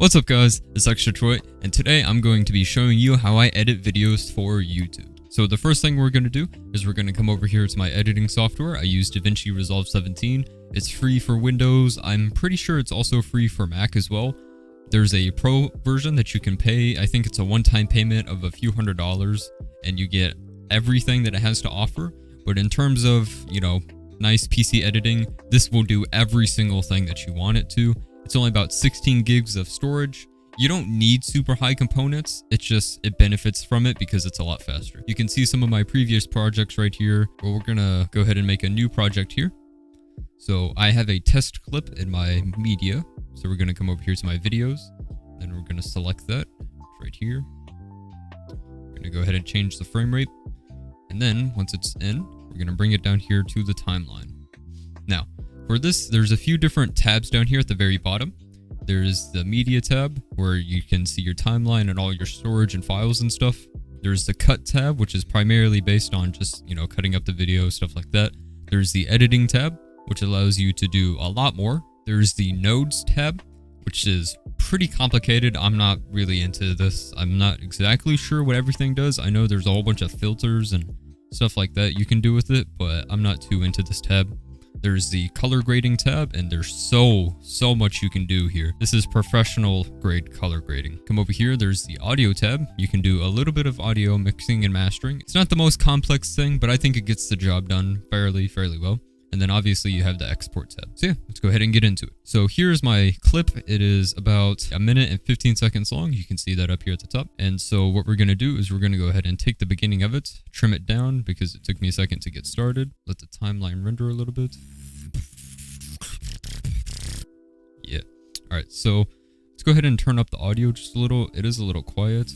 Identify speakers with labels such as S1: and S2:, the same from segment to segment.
S1: What's up guys, it's Extra Troy, and today I'm going to be showing you how I edit videos for YouTube. So the first thing we're going to do is we're going to come over here to my editing software. I use DaVinci Resolve 17. It's free for Windows. I'm pretty sure it's also free for Mac as well. There's a pro version that you can pay. I think it's a one-time payment of a few $100s and you get everything that it has to offer. But in terms of, nice PC editing, this will do every single thing that you want it to. It's only about 16 gigs of storage. You don't need super high components. It benefits from it because it's a lot faster. You can see some of my previous projects right here, but we're gonna go ahead and make a new project here. So I have a test clip in my media. So we're gonna come over here to my videos, then we're gonna select that right here. We're gonna go ahead and change the frame rate. And then once it's in, we're gonna bring it down here to the timeline. Now, for this, there's a few different tabs down here at the very bottom. There's the media tab where you can see your timeline and all your storage and files and stuff. There's the cut tab, which is primarily based on just, cutting up the video, stuff like that. There's the editing tab, which allows you to do a lot more. There's the nodes tab, which is pretty complicated. I'm not really into this. I'm not exactly sure what everything does. I know there's a whole bunch of filters and stuff like that you can do with it, but I'm not too into this tab. There's the color grading tab, and there's so much you can do here. This is professional grade color grading. Come over here, there's the audio tab. You can do a little bit of audio mixing and mastering. It's not the most complex thing, but I think it gets the job done fairly well. And then obviously you have the export tab. So yeah, let's go ahead and get into it. So here's my clip. It is about 1 minute and 15 seconds long. You can see that up here at the top. And so what we're gonna do is we're gonna go ahead and take the beginning of it, trim it down because it took me a second to get started. Let the timeline render a little bit. Yeah. All right, so let's go ahead and turn up the audio just a little. It is a little quiet.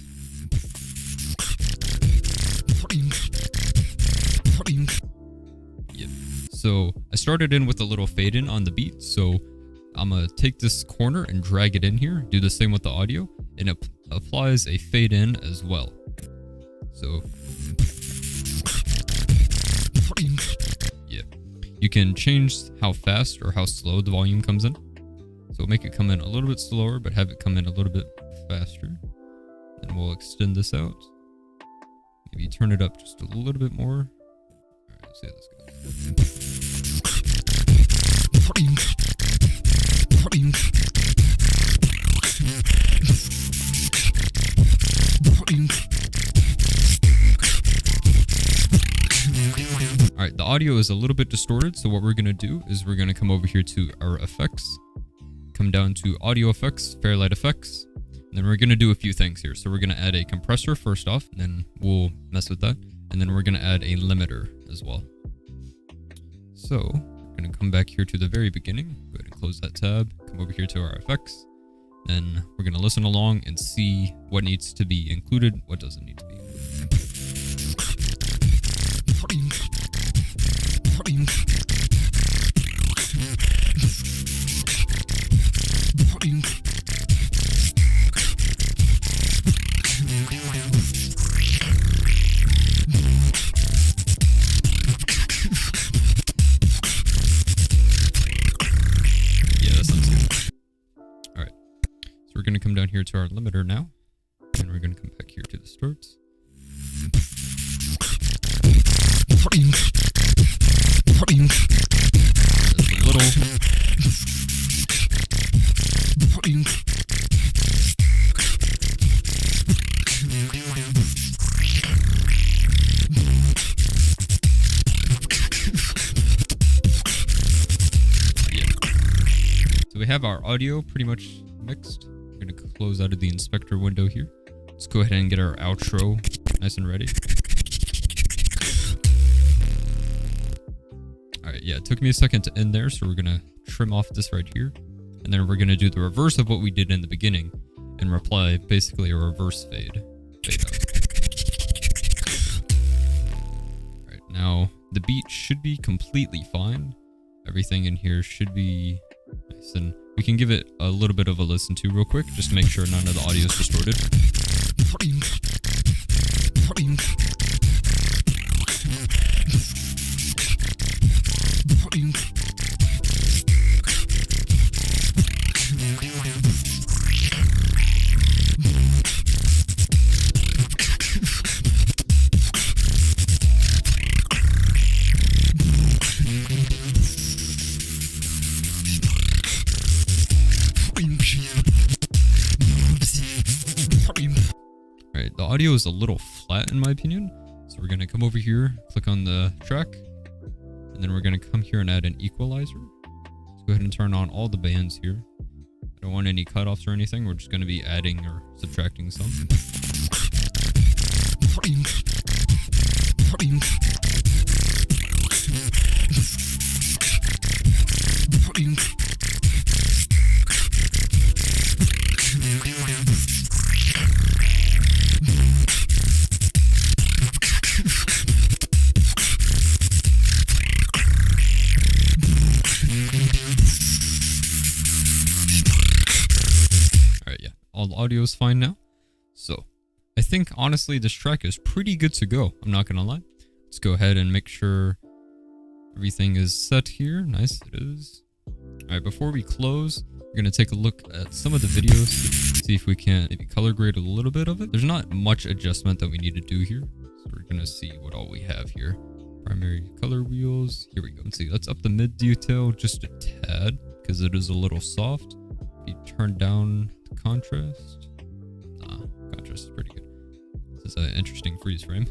S1: Yeah. So I started in with a little fade in on the beat. So I'm gonna take this corner and drag it in here. Do the same with the audio, and it applies a fade in as well. So yeah, you can change how fast or how slow the volume comes in. So make it come in a little bit slower, but have it come in a little bit faster. And we'll extend this out. Maybe turn it up just a little bit more. All right, let's see how this goes. Alright, the audio is a little bit distorted, so what we're going to do is we're going to come over here to our effects, come down to audio effects, Fairlight effects, and then we're going to do a few things here. So we're going to add a compressor first off, and then we'll mess with that, and then we're going to add a limiter as well. So we're going to come back here to the very beginning, go ahead and close that tab, come over here to our effects, then we're going to listen along and see what needs to be included, what doesn't need to be included. We're going to come down here to our limiter now, and we're going to come back here to the starts. Just a little. Yeah. So we have our audio pretty much mixed. We're going to close out of the inspector window here. Let's go ahead and get our outro nice and ready. Alright, yeah, it took me a second to end there, so we're going to trim off this right here. And then we're going to do the reverse of what we did in the beginning and apply basically a reverse fade out. Alright, now the beat should be completely fine. Everything in here should be nice, and we can give it a little bit of a listen to real quick, just to make sure none of the audio is distorted. audio is a little flat in my opinion. So we're going to come over here, click on the track, and then we're going to come here and add an equalizer. Let's go ahead and turn on all the bands here. I don't want any cutoffs or anything. We're just going to be adding or subtracting some. Alright, yeah. All the audio is fine now. So, I think honestly this track is pretty good to go. I'm not gonna lie. Let's go ahead and make sure everything is set here. Nice, it is. Alright, before we close, we're gonna take a look at some of the videos, see if we can maybe color grade a little bit of it. There's not much adjustment that we need to do here. So we're gonna see what all we have here. Primary color wheels. Here we go. Let's see. Let's up the mid detail just a tad because it is a little soft. If you turn down the contrast. Contrast is pretty good. This is an interesting freeze frame.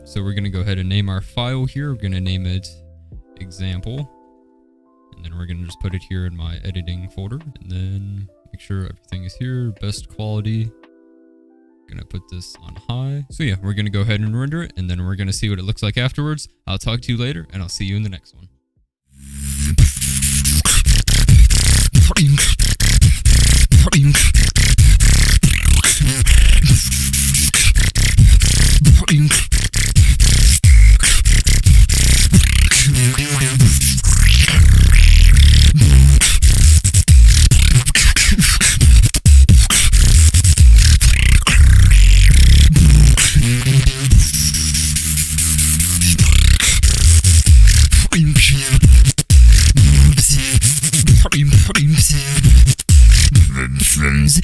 S1: So we're going to go ahead and name our file here. We're going to name it example. And then we're going to just put it here in my editing folder. And then make sure everything is here. Best quality. Going to put this on high. So yeah, we're going to go ahead and render it. And then we're going to see what it looks like afterwards. I'll talk to you later and I'll see you in the next one.
S2: Friends,